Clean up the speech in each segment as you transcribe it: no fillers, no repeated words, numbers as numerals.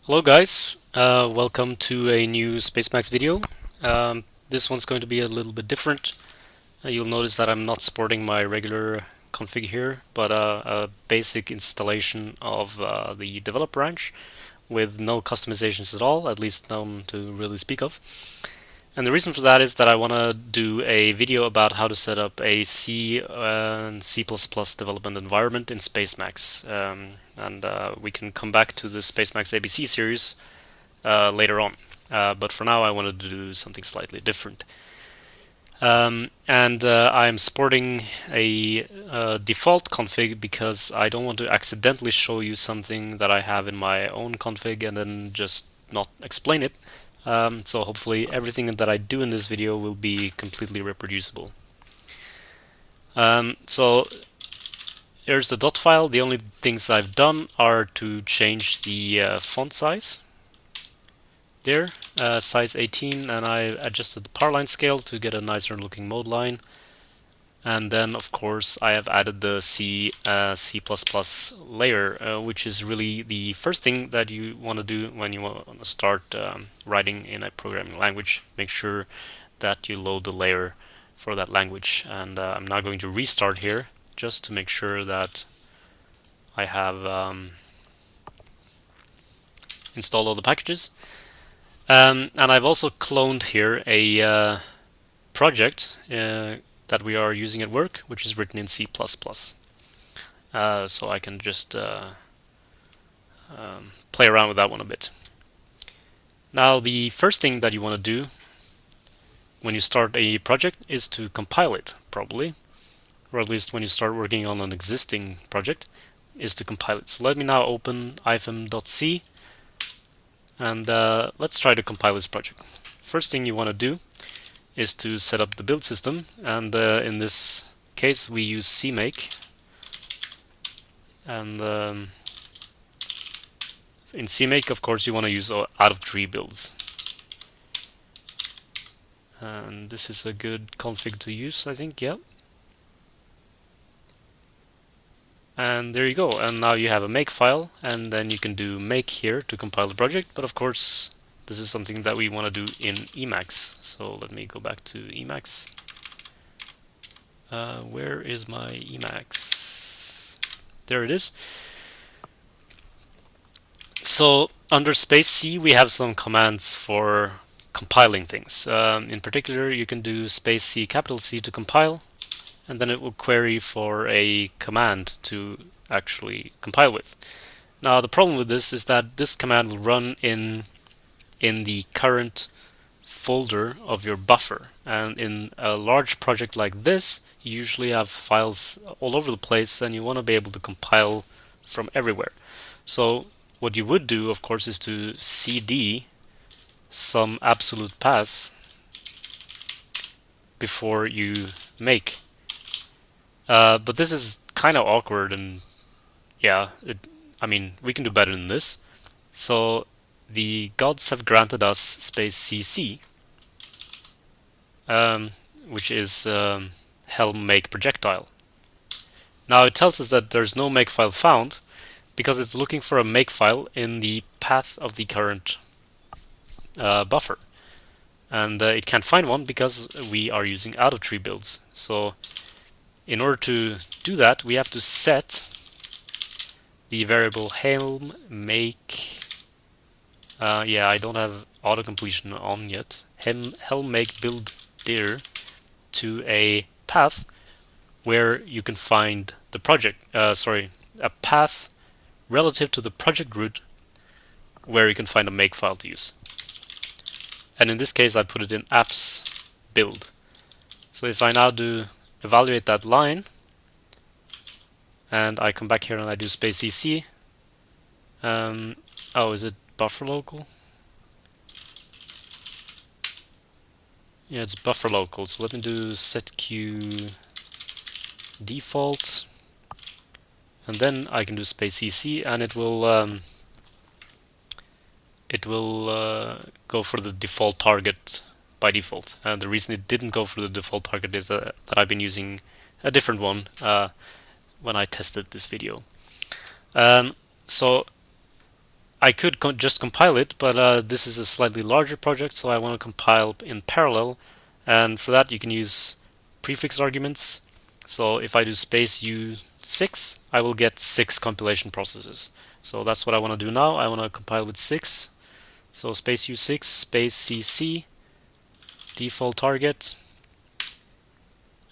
Hello guys, welcome to a new Spacemacs video. This one's going to be a little bit different. You'll notice that I'm not sporting my regular config here, but a basic installation of the develop branch with no customizations at all, at least none to really speak of. And the reason for that is that I want to do a video about how to set up a C and C++ development environment in Spacemacs. And we can come back to the Spacemacs ABC series later on. But for now, I wanted to do something slightly different. And I'm sporting a default config because I don't want to accidentally show you something that I have in my own config and then just not explain it. So hopefully everything that I do in this video will be completely reproducible. So here's the dot file. The only things I've done are to change the font size. There, size 18, and I adjusted the power line scale to get a nicer looking mode line. And then, of course, I have added the C++ layer, which is really the first thing that you want to do when you want to start writing in a programming language. Make sure that you load the layer for that language. And I'm now going to restart here just to make sure that I have installed all the packages. And I've also cloned here a project that we are using at work, which is written in C++. So I can just play around with that one a bit. Now, the first thing that you want to do when you start a project is to compile it, probably, or at least when you start working on an existing project, is to compile it. So let me now open ifm.c and let's try to compile this project. First thing you want to do is to set up the build system, and in this case we use CMake, and in CMake of course you want to use out of tree builds, and this is a good config to use, I think. Yeah, and there you go, and now you have a make file, and then you can do make here to compile the project, but of course this is something that we want to do in Emacs. So let me go back to Emacs. Where is my Emacs? There it is. So under space C we have some commands for compiling things. In particular, you can do space C capital C to compile, and then it will query for a command to actually compile with. Now the problem with this is that this command will run in the current folder of your buffer, and in a large project like this you usually have files all over the place and you want to be able to compile from everywhere. So what you would do, of course, is to cd some absolute paths before you make. But this is kind of awkward, and yeah, I mean, we can do better than this. So the gods have granted us space cc, which is helm make projectile. Now it tells us that there's no makefile found because it's looking for a makefile in the path of the current buffer, and it can't find one because we are using out of tree builds. So in order to do that, we have to set the variable helm make. Yeah, I don't have auto completion on yet. Helm make build dir to a path where you can find the project. A path relative to the project root where you can find a makefile to use. And in this case, I put it in apps build. So if I now do evaluate that line, and I come back here and I do space EC. Oh, is it buffer local? Yeah, it's buffer local. So let me do setq default, and then I can do space EC, and it will go for the default target by default. And the reason it didn't go for the default target is that I've been using a different one when I tested this video. So I could just compile it, but this is a slightly larger project, so I want to compile in parallel. And for that, you can use prefix arguments. So if I do space U6, I will get 6 compilation processes. So that's what I want to do now. I want to compile with 6. So space U6, space CC, default target.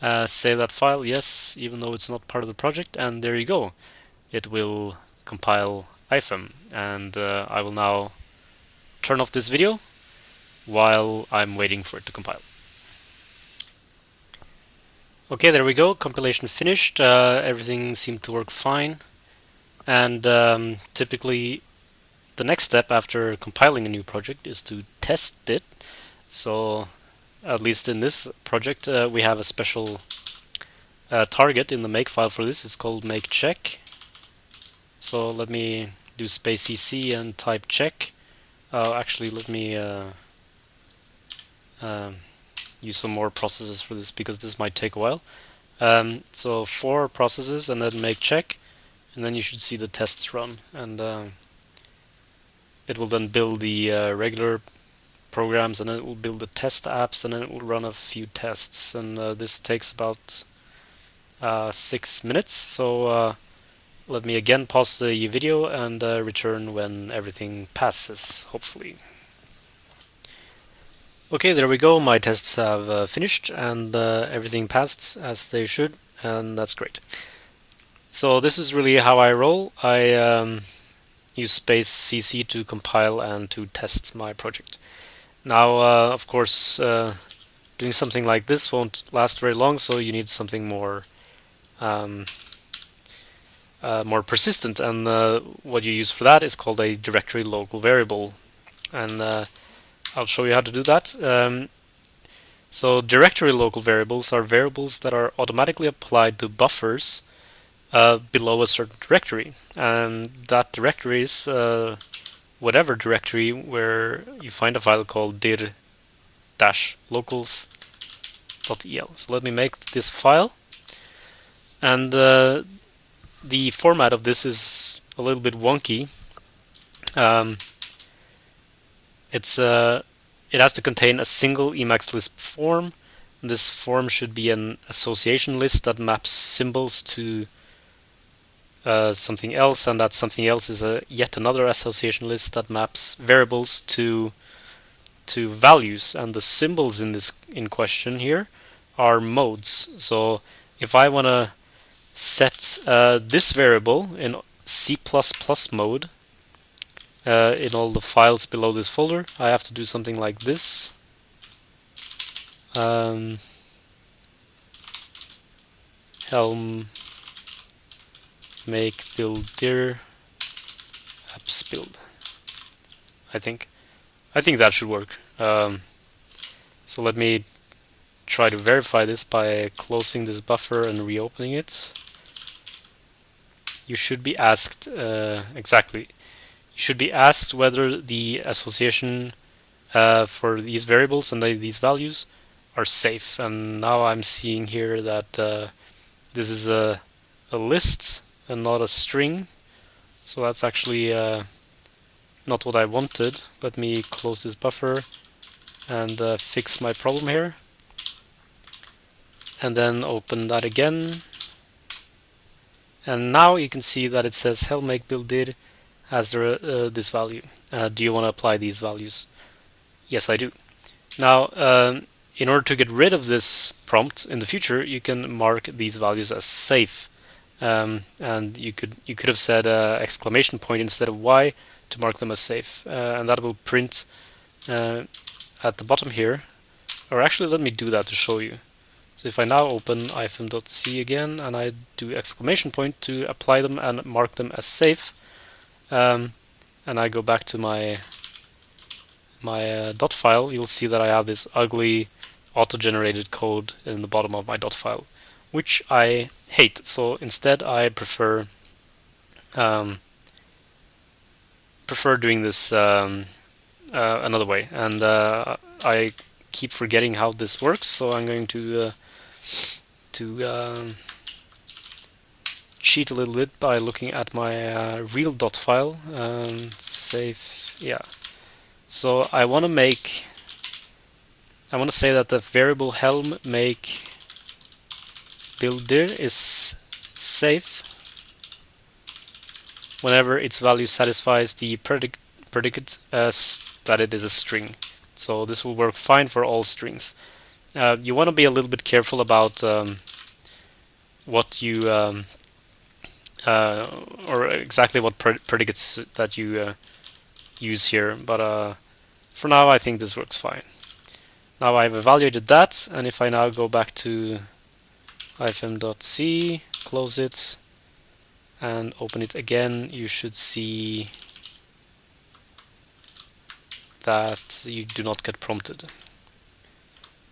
Save that file, yes, even though it's not part of the project. And there you go. It will compile IFEM. And I will now turn off this video while I'm waiting for it to compile. Okay, there we go. Compilation finished. Everything seemed to work fine. And typically, the next step after compiling a new project is to test it. So, at least in this project, we have a special target in the makefile for this. It's called make check. So let me do space cc and type check. Actually, let me use some more processes for this because this might take a while. So 4 processes and then make check, and then you should see the tests run, and it will then build the regular programs, and then it will build the test apps, and then it will run a few tests, and this takes about 6 minutes. So let me again pause the video and return when everything passes, hopefully. Okay, there we go. My tests have finished and everything passed as they should, and that's great. So this is really how I roll. I use space cc to compile and to test my project. Now, of course, doing something like this won't last very long, so you need something more more persistent, and what you use for that is called a directory local variable, and I'll show you how to do that. So directory local variables are variables that are automatically applied to buffers below a certain directory, and that directory is whatever directory where you find a file called dir-locals.el. So let me make this file, and the format of this is a little bit wonky. It has to contain a single Emacs Lisp form. This form should be an association list that maps symbols to something else, and that something else is yet another association list that maps variables to values. And the symbols in question here are modes. So if I want to set this variable in C++ mode in all the files below this folder, I have to do something like this. Helm make build dir apps build. I think that should work. So let me try to verify this by closing this buffer and reopening it. You should be asked exactly. You should be asked whether the association for these variables and these values are safe. And now I'm seeing here that this is a list and not a string. So that's actually not what I wanted. Let me close this buffer and fix my problem here. And then open that again. And now you can see that it says helm make build dir has this value. Do you want to apply these values? Yes, I do. Now, in order to get rid of this prompt in the future, you can mark these values as safe. And you could have said exclamation point instead of Y to mark them as safe, and that will print at the bottom here. Or actually, let me do that to show you. So if I now open ifm.c again and I do exclamation point to apply them and mark them as safe, and I go back to my dot file, you'll see that I have this ugly auto-generated code in the bottom of my dot file, which I hate. So instead, I prefer doing this another way, and I keep forgetting how this works. So I'm going to cheat a little bit by looking at my real dot file and save. Yeah. So I want to say that the variable helm make builder is safe whenever its value satisfies the predicate that it is a string. So this will work fine for all strings. You want to be a little bit careful about what you or exactly what predicates that you use here, but for now I think this works fine. Now I've evaluated that, and if I now go back to ifm.c, close it, and open it again, you should see that you do not get prompted.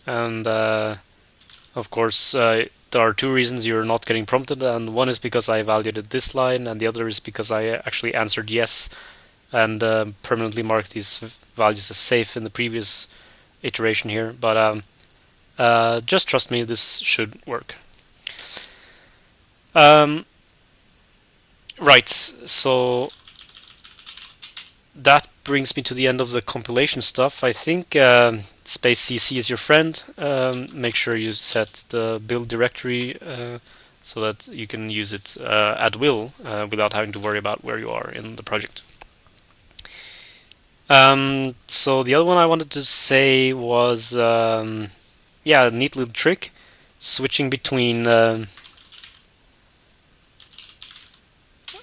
And of course, there are two reasons you're not getting prompted, and one is because I evaluated this line, and the other is because I actually answered yes and permanently marked these values as safe in the previous iteration here. But just trust me, this should work. Right, so that brings me to the end of the compilation stuff. I think spacecc is your friend. Make sure you set the build directory so that you can use it at will without having to worry about where you are in the project. So the other one I wanted to say was, yeah, a neat little trick, switching between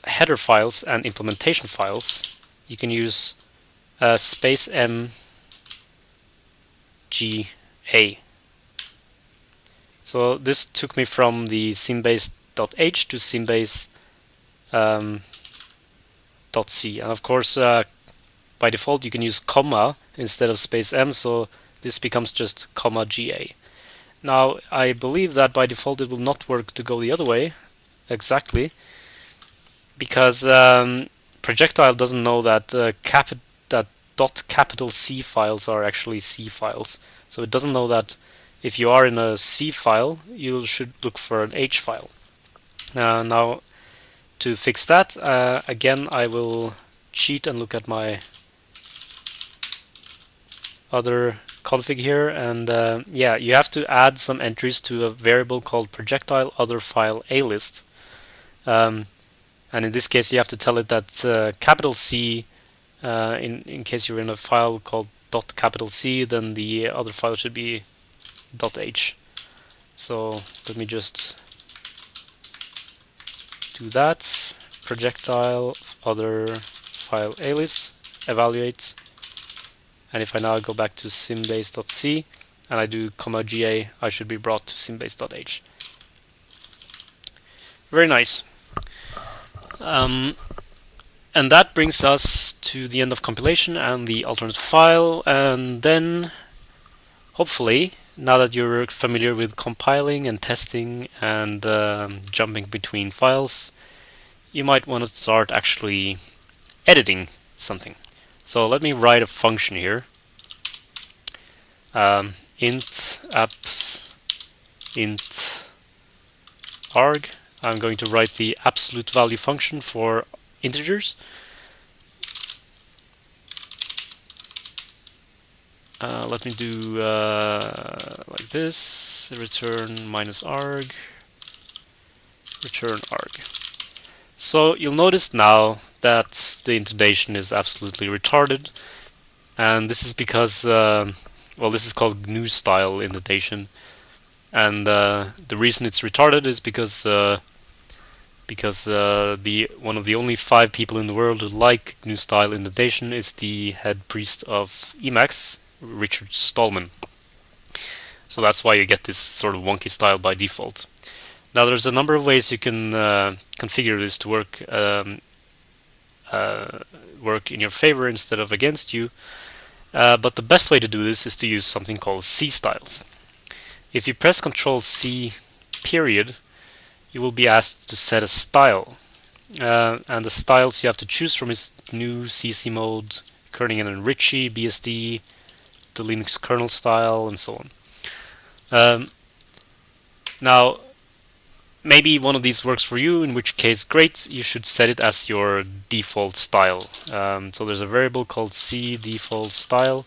header files and implementation files. You can use spacemga. So this took me from the symbase.h to symbase.c, and of course by default you can use comma instead of spacem, so this becomes just .ga. Now I believe that by default it will not work to go the other way exactly, because projectile doesn't know that that .C files are actually C files. So it doesn't know that if you are in a C file, you should look for an H file. Now, to fix that, again, I will cheat and look at my other config here, and yeah, you have to add some entries to a variable called projectile other file a list. And in this case, you have to tell it that capital C, in case you're in a file called .C, then the other file should be .h. So let me just do that. Projectile other file a list, evaluate, and if I now go back to symbase.c and I do .ga, I should be brought to symbase.h. Very nice. And that brings us to the end of compilation and the alternate file, and then hopefully, now that you're familiar with compiling and testing and jumping between files, you might want to start actually editing something. So let me write a function here. Int apps int arg. I'm going to write the absolute value function for integers. Let me do like this, return -arg, return arg. So you'll notice now that the indentation is absolutely retarded, and this is because, well, this is called GNU style indentation, and the reason it's retarded is because one of the only 5 people in the world who like GNU style indentation is the head priest of Emacs, Richard Stallman. So that's why you get this sort of wonky style by default. Now there's a number of ways you can configure this to work in your favor instead of against you, but the best way to do this is to use something called C styles. If you press Ctrl C period, you will be asked to set a style, and the styles you have to choose from is GNU, CC mode, Kernighan and Ritchie, BSD, the Linux kernel style, and so on. Now, maybe one of these works for you, in which case, great, you should set it as your default style. So there's a variable called c default style,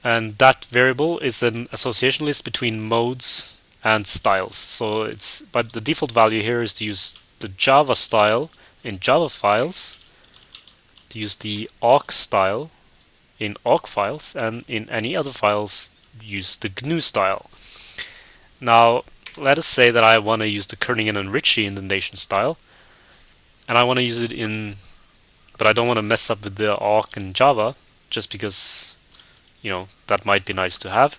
and that variable is an association list between modes and styles. So but the default value here is to use the Java style in Java files, to use the awk style in awk files, and in any other files use the GNU style. Now let us say that I want to use the Kernighan and Ritchie indentation style, and I want to use it but I don't want to mess up with the awk in Java, just because that might be nice to have.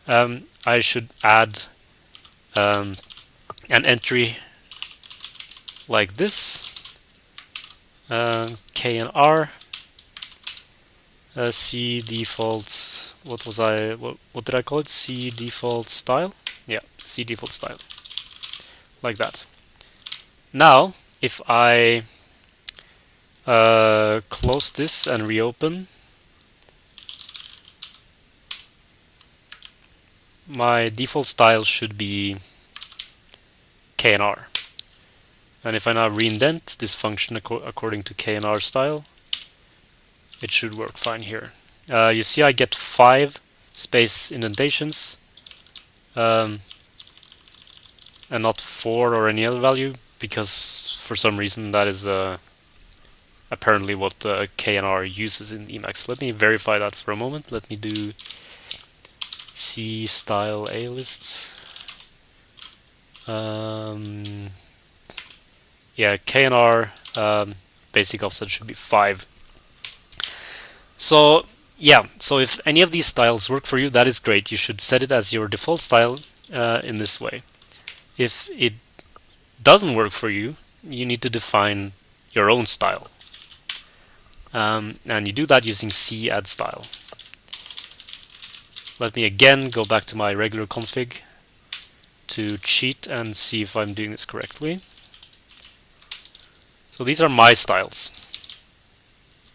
I should add an entry like this, K and R, C default. What did I call it? C default style. Yeah, C default style, like that. Now, if I close this and reopen, my default style should be KNR. And if I now reindent this function according to KNR style, it should work fine here. You see I get 5 space indentations, and not 4 or any other value, because for some reason that is apparently what KNR uses in Emacs. Let me verify that for a moment. Let me do C style A lists. Yeah, KNR basic offset should be 5. So yeah, so if any of these styles work for you, that is great. You should set it as your default style in this way. If it doesn't work for you, you need to define your own style. And you do that using C add style. Let me again go back to my regular config to cheat and see if I'm doing this correctly. So these are my styles.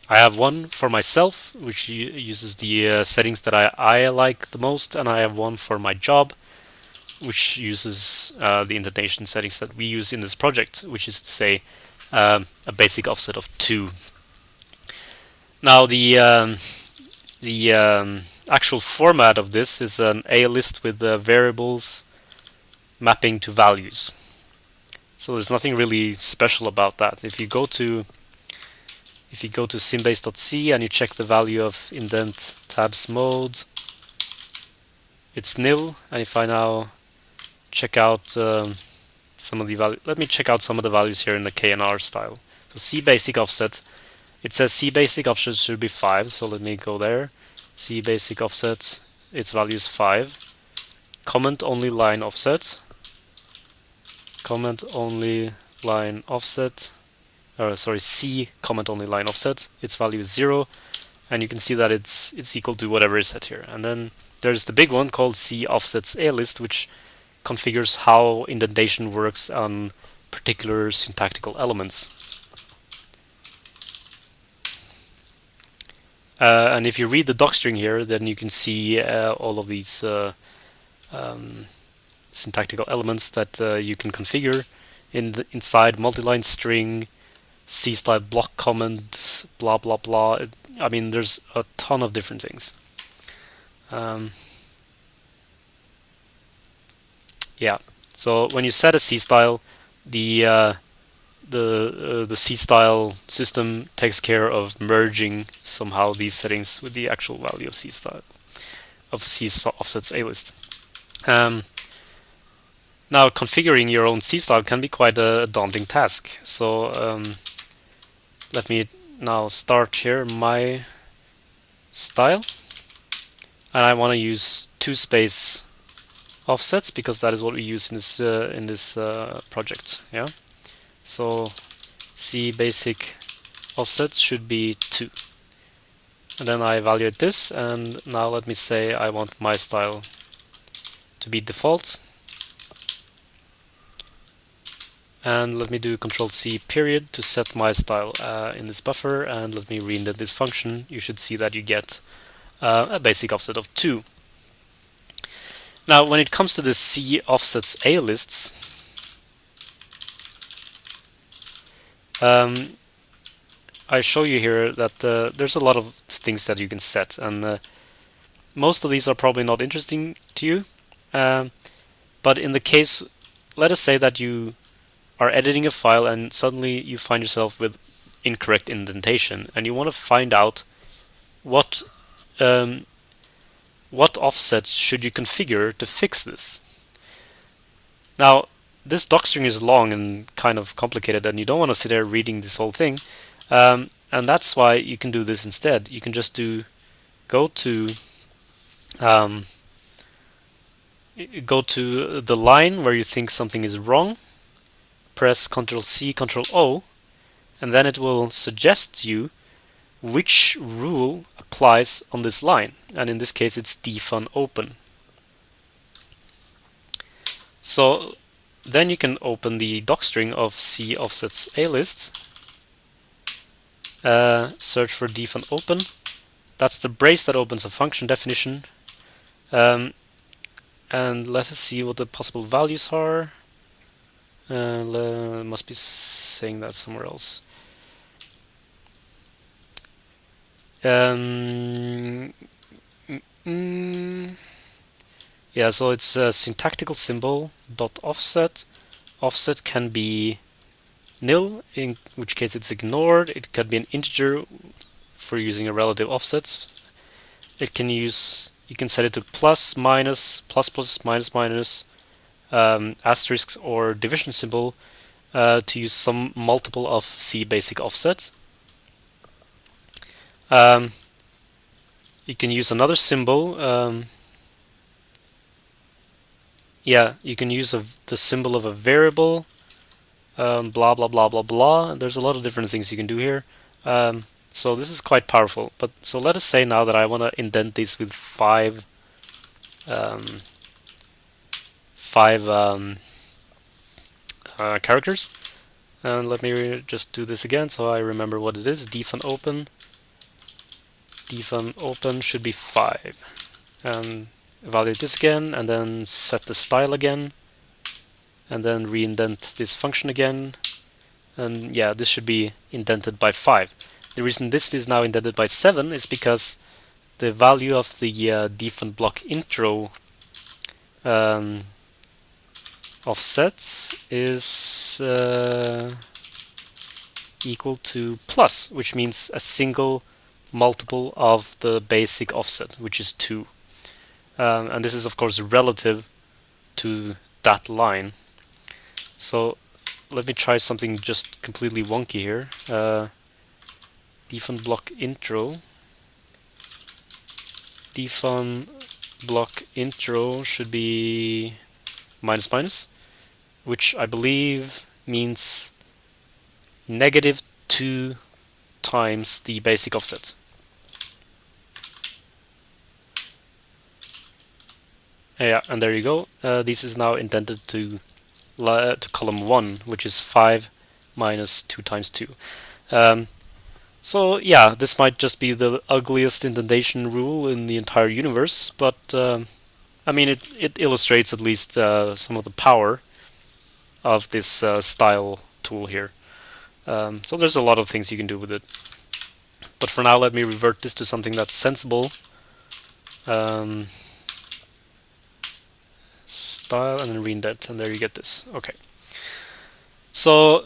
I have one for myself, which uses the settings that I like the most, and I have one for my job, which uses the indentation settings that we use in this project, which is to say a basic offset of 2. Now the actual format of this is an A list with variables mapping to values. So there's nothing really special about that. If you go to symbase.c and you check the value of indent tabs mode, it's nil. And if I now check out some of the values, let me check out some of the values here in the KNR style. So C basic offset, it says C basic offset should be 5, so let me go there. C basic offset, its value is 5. Comment only line offset. Comment only line offset. C comment only line offset. Its value is 0, and you can see that it's equal to whatever is set here. And then there's the big one called C offsets A list, which configures how indentation works on particular syntactical elements. And if you read the docstring here, then you can see all of these syntactical elements that you can configure inside multi-line string, C-style block comment, blah blah blah. I mean, there's a ton of different things. Yeah. So when you set a C-style, the C-style system takes care of merging somehow these settings with the actual value of C-style of C offsets A list. Now configuring your own C-style can be quite a daunting task. So let me now start here my style, and I want to use 2 space offsets because that is what we use in this project. Yeah. So C basic offset should be 2. And then I evaluate this, and now let me say I want my style to be default. And let me do Control-C period to set my style in this buffer, and let me reindent this function. You should see that you get a basic offset of 2. Now, when it comes to the C offsets A lists, I show you here that there's a lot of things that you can set, and most of these are probably not interesting to you. But in the case, let us say that you are editing a file and suddenly you find yourself with incorrect indentation, and you want to find out what um, what offsets should you configure to fix this. Now, this docstring is long and kind of complicated, and you don't want to sit there reading this whole thing, and that's why you can do this instead. You can just go to um, go to the line where you think something is wrong, press Ctrl C, Ctrl O, and then it will suggest you which rule applies on this line. And in this case, it's defun open. So then you can open the docstring of C offsets A lists, search for defun open. That's the brace that opens a function definition. And let us see what the possible values are. Must be saying that somewhere else. Yeah, so it's a syntactical symbol dot offset. Offset can be nil, in which case it's ignored. It can be an integer for using a relative offset. It can use, you can set it to plus, minus, plus, plus, minus, minus, asterisks or division symbol to use some multiple of C basic offset. You can use another symbol. Yeah, you can use the symbol of a variable, blah, blah, blah, blah, blah. There's a lot of different things you can do here. So this is quite powerful. But so let us say now that I want to indent this with five characters. And let me just do this again so I remember what it is. Defun open. Defun open should be 5. And evaluate this again, and then set the style again, and then reindent this function again. And yeah, this should be indented by 5. The reason this is now indented by 7 is because the value of the defun block intro offsets is equal to plus, which means a single multiple of the basic offset, which is 2. And this is of course relative to that line. So let me try something just completely wonky here. Defun block intro. Defun block intro should be minus minus, which I believe means negative 2 times the basic offset. Yeah, and there you go. This is now indented to column 1, which is 5 minus 2 times 2. So yeah, this might just be the ugliest indentation rule in the entire universe, but I mean it illustrates at least some of the power of this style tool here. So there's a lot of things you can do with it. But for now, let me revert this to something that's sensible. Style and then reindent, and there you get this. Okay. So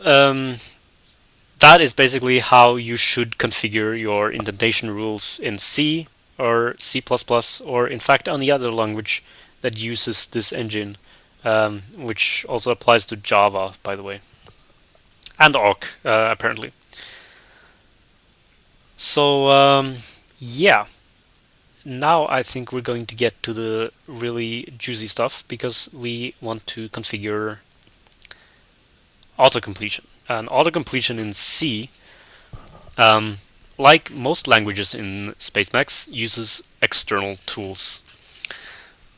that is basically how you should configure your indentation rules in C or C++, or in fact any other language that uses this engine, which also applies to Java, by the way, and awk, apparently. So yeah, now I think we're going to get to the really juicy stuff, because we want to configure autocompletion. And autocompletion in C, like most languages in Spacemacs, uses external tools.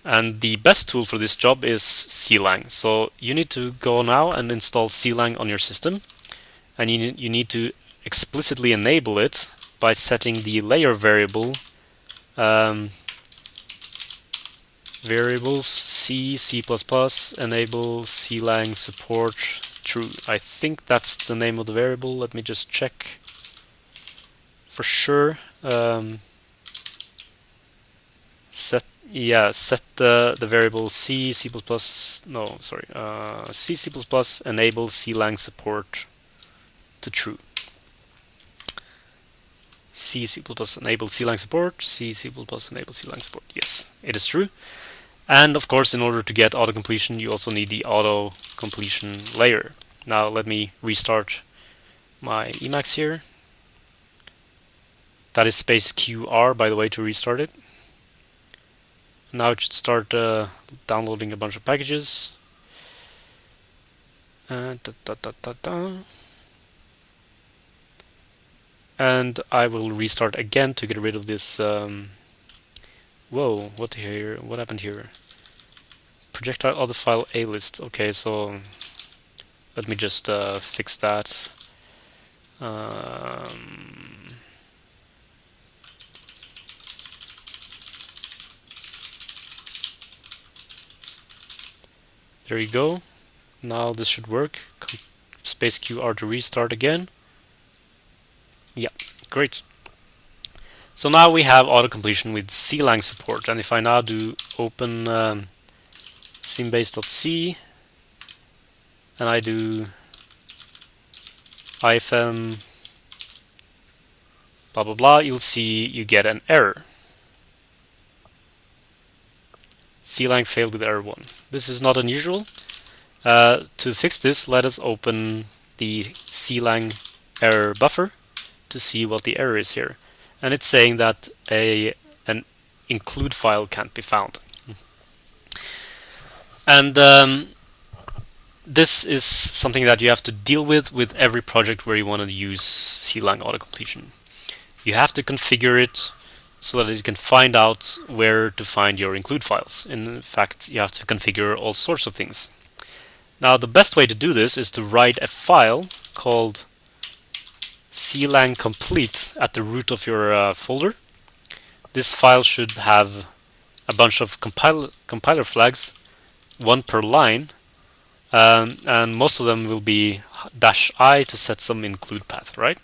And the best tool for this job is Clang. So you need to go now and install Clang on your system, and you need to explicitly enable it by setting the layer variable variables C, C++, enable CLang support true. I think that's the name of the variable. Let me just check for sure. Set the variable C, C++, no, sorry, C, C++, enable CLang support to true. C, C++ enable CLang support, C, C++ enable CLang support. Yes, it is true. And of course, in order to get auto completion, you also need the auto completion layer. Now let me restart my Emacs here. That is space QR, by the way, to restart it. Now it should start downloading a bunch of packages. And I will restart again to get rid of this. Whoa, what here? What happened here? Projectile other file A list. Okay, so let me just fix that. There you go. Now this should work. Space QR to restart again. Yeah, great. So now we have auto completion with CLang support, and if I now do open simbase.c and I do ifm blah blah blah, you'll see you get an error. CLang failed with error 1. This is not unusual. To fix this, let us open the CLang error buffer to see what the error is here. And it's saying that an include file can't be found. And this is something that you have to deal with every project where you want to use CLang autocompletion. You have to configure it so that it can find out where to find your include files. In fact, you have to configure all sorts of things. Now, the best way to do this is to write a file called CLang complete at the root of your folder. This file should have a bunch of compiler flags, one per line, and most of them will be -i to set some include path, right?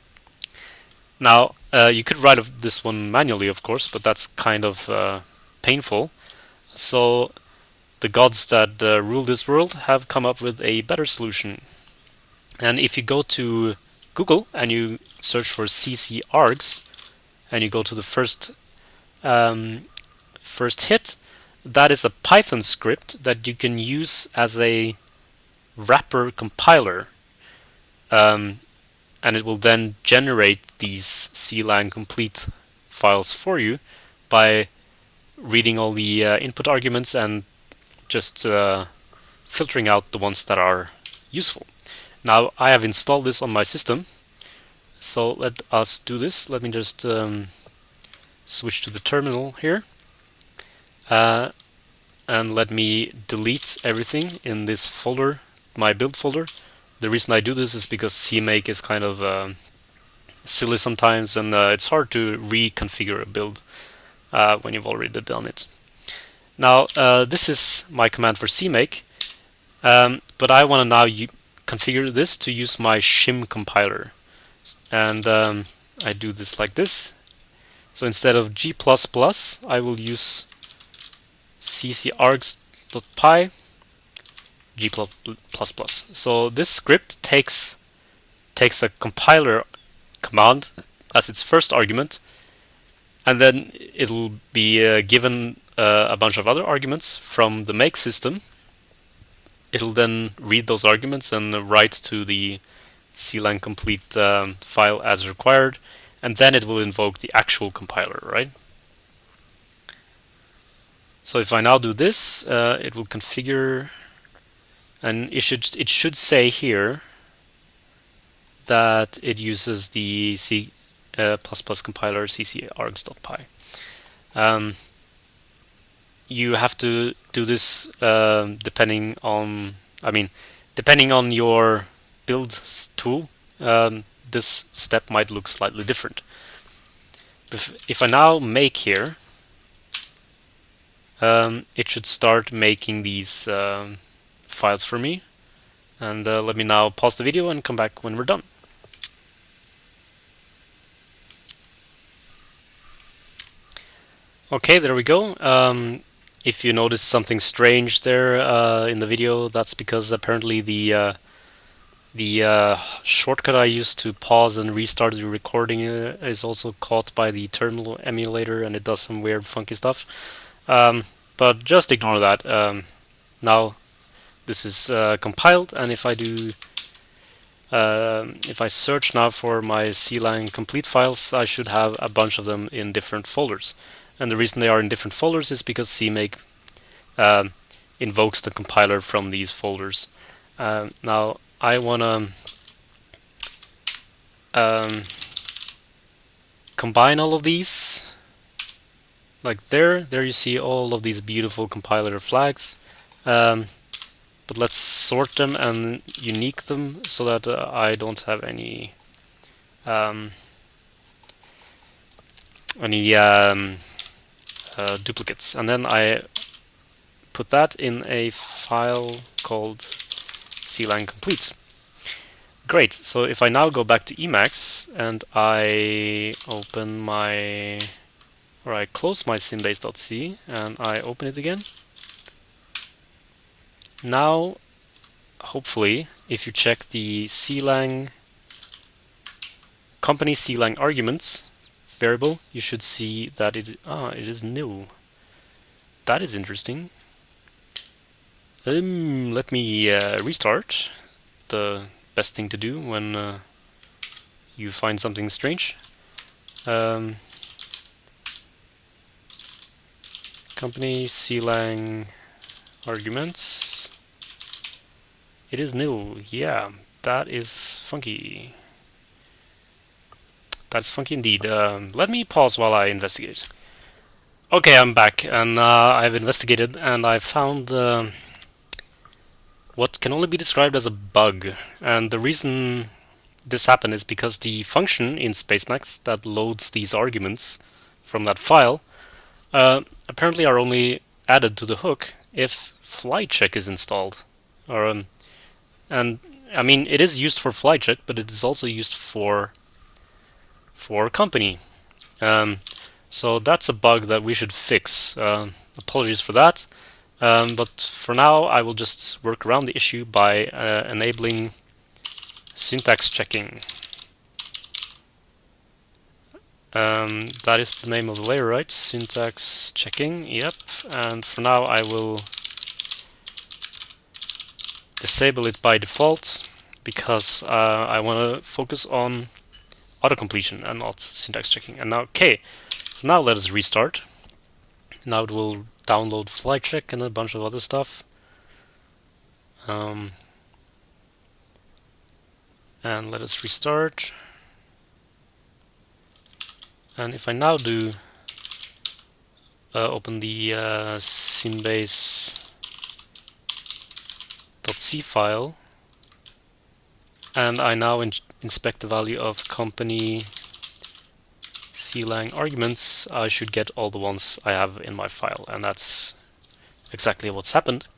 Now, you could write this one manually, of course, but that's kind of painful. So the gods that rule this world have come up with a better solution. And if you go to Google and you search for ccargs, and you go to the first hit, that is a Python script that you can use as a wrapper compiler, and it will then generate these CLang complete files for you by reading all the input arguments and just filtering out the ones that are useful. Now I have installed this on my system, so let us do this. Let me just switch to the terminal here, and let me delete everything in this folder, my build folder. The reason I do this is because CMake is kind of silly sometimes, and it's hard to reconfigure a build when you've already done it. Now, this is my command for CMake, but I want to now configure this to use my shim compiler. And I do this like this. So instead of g++, I will use ccargs.py g++. So this script takes a compiler command as its first argument, and then it'll be given a bunch of other arguments from the make system. It'll then read those arguments and write to the CLang complete file as required, and then it will invoke the actual compiler, right? So if I now do this, it will configure, and it should say here that it uses the C++ compiler ccargs.py. You have to do this depending on your build tool. This step might look slightly different. If I now make here, it should start making these files for me. And let me now pause the video and come back when we're done. Okay, there we go. If you notice something strange there in the video, that's because apparently the shortcut I used to pause and restart the recording is also caught by the terminal emulator, and it does some weird funky stuff. But just ignore that. Now this is compiled, and if I search now for my Clang complete files, I should have a bunch of them in different folders. And the reason they are in different folders is because CMake invokes the compiler from these folders. Now I want to combine all of these. Like there you see all of these beautiful compiler flags. But let's sort them and unique them so that I don't have any duplicates. And then I put that in a file called Clang complete. Great. So if I now go back to Emacs and I open my, or I close my symbase.c and I open it again. Now, hopefully, if you check the Clang company Clang arguments variable, you should see that it is nil. That is interesting. Let me restart. The best thing to do when you find something strange. Company Clang arguments. It is nil. Yeah, that is funky. That's funky indeed. Let me pause while I investigate. Okay, I'm back, and I've investigated, and I found what can only be described as a bug. And the reason this happened is because the function in Spacemacs that loads these arguments from that file apparently are only added to the hook if flight check is installed. And I mean, it is used for flight check, but it is also used for company. So that's a bug that we should fix. Apologies for that. But for now, I will just work around the issue by enabling syntax checking. That is the name of the layer, right? Syntax checking, yep. And for now, I will disable it by default because I want to focus on auto-completion and not syntax checking. And now, okay, so now let us restart. Now it will download flight check and a bunch of other stuff. And let us restart. And if I now do open the symbase.c file, and I now inspect the value of company Clang arguments, I should get all the ones I have in my file, and that's exactly what's happened,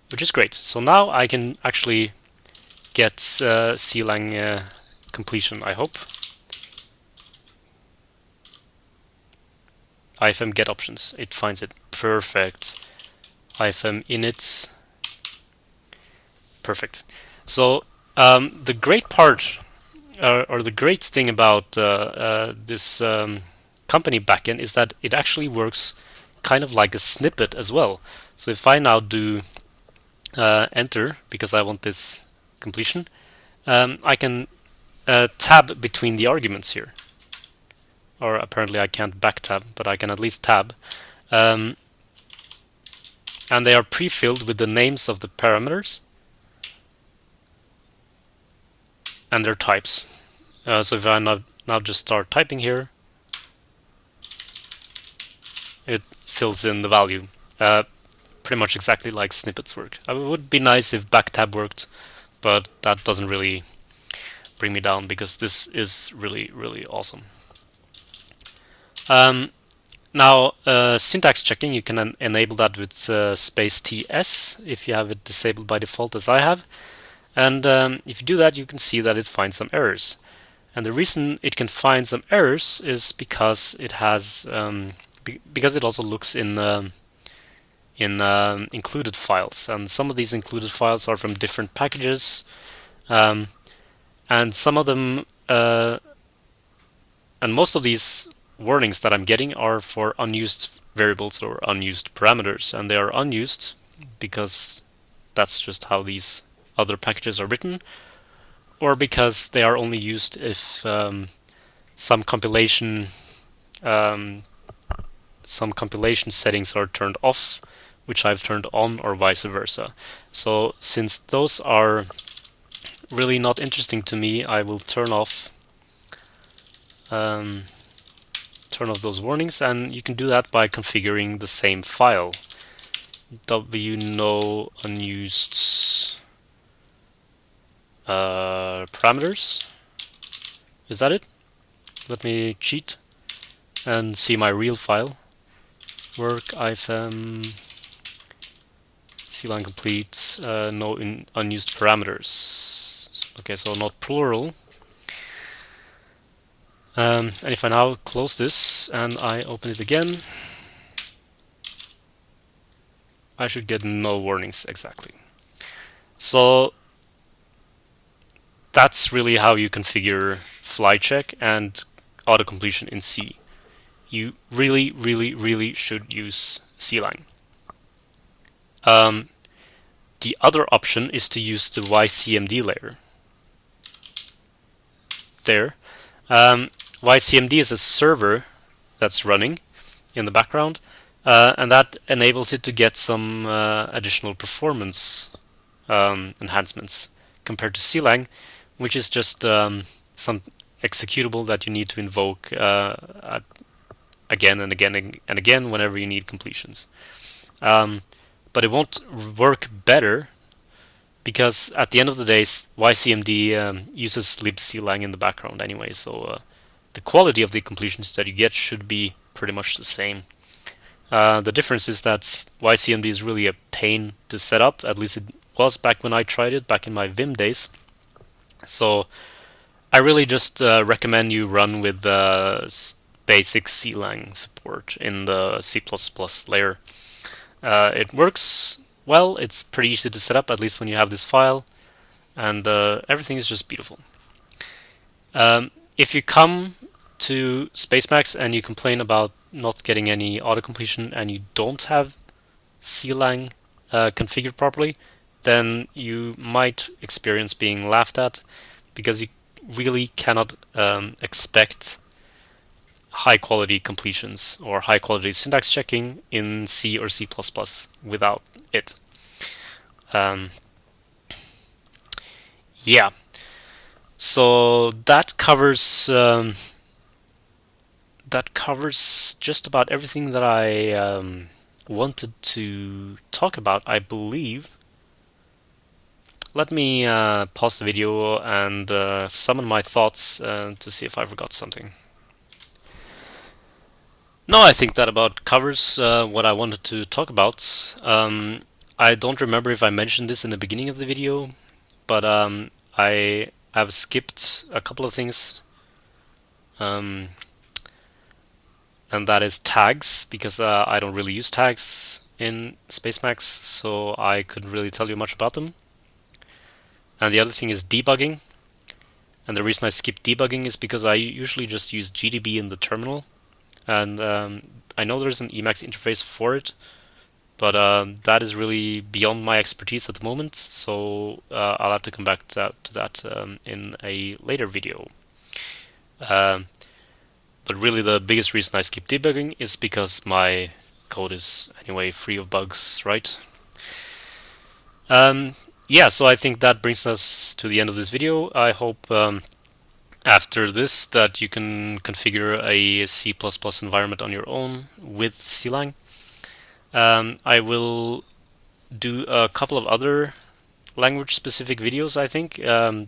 which is great. So now I can actually get Clang completion, I hope. ifm get options, it finds it, perfect. ifm init, perfect. So the great part, or the great thing about this company backend is that it actually works kind of like a snippet as well. So if I now do enter, because I want this completion, I can tab between the arguments here. Or apparently I can't back tab, but I can at least tab. And they are pre-filled with the names of the parameters and their types. So if I now just start typing here, it fills in the value. Pretty much exactly like snippets work. It would be nice if backtab worked, but that doesn't really bring me down because this is really, really awesome. Now, syntax checking, you can enable that with space TS if you have it disabled by default as I have. And if you do that, you can see that it finds some errors. And the reason it can find some errors is because it has because it also looks in included files, and some of these included files are from different packages, and some of them and most of these warnings that I'm getting are for unused variables or unused parameters, and they are unused because that's just how these other packages are written, or because they are only used if some compilation settings are turned off, which I've turned on, or vice versa. So since those are really not interesting to me, I will turn off those warnings, and you can do that by configuring the same file. W no unused parameters. Is that it? Let me cheat and see my real file. Work ifm clang complete no unused parameters. Okay, so not plural. And if I now close this and I open it again, I should get no warnings exactly. So that's really how you configure fly check and autocompletion in C. You really, really, really should use Clang. The other option is to use the YCMD layer. There. YCMD is a server that's running in the background, and that enables it to get some additional performance enhancements compared to Clang, which is just some executable that you need to invoke again and again and again whenever you need completions. But it won't work better because at the end of the day, YCMD uses libclang in the background anyway, so the quality of the completions that you get should be pretty much the same. The difference is that YCMD is really a pain to set up, at least it was back when I tried it, back in my Vim days. So I really just recommend you run with basic Clang support in the C++ layer. It works well, it's pretty easy to set up, at least when you have this file, and everything is just beautiful. If you come to Spacemacs and you complain about not getting any autocompletion and you don't have Clang configured properly, then you might experience being laughed at because you really cannot expect high quality completions or high quality syntax checking in C or C++ without it. Yeah, so that covers just about everything that I wanted to talk about, I believe. Let me pause the video and summon my thoughts to see if I forgot something. No, I think that about covers what I wanted to talk about. I don't remember if I mentioned this in the beginning of the video, but I have skipped a couple of things, and that is tags, because I don't really use tags in Spacemacs, so I couldn't really tell you much about them. And the other thing is debugging, and the reason I skipped debugging is because I usually just use GDB in the terminal, and I know there's an Emacs interface for it, but that is really beyond my expertise at the moment, so I'll have to come back to that in a later video. But really the biggest reason I skip debugging is because my code is anyway free of bugs, right? Yeah, so I think that brings us to the end of this video. I hope after this that you can configure a C++ environment on your own with Clang. I will do a couple of other language-specific videos, I think,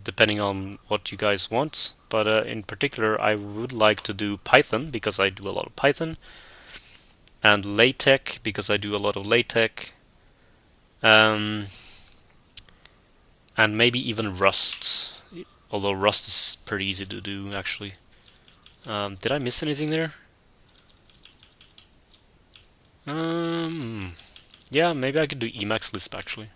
depending on what you guys want. But in particular, I would like to do Python, because I do a lot of Python. and LaTeX, because I do a lot of LaTeX, and maybe even Rust, although Rust is pretty easy to do actually. Did I miss anything there? Yeah, maybe I could do Emacs Lisp actually.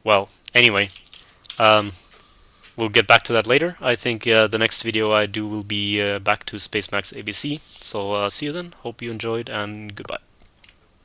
Well, anyway, um, we'll get back to that later. I think the next video I do will be back to Spacemacs ABC. So see you then. Hope you enjoyed, and goodbye.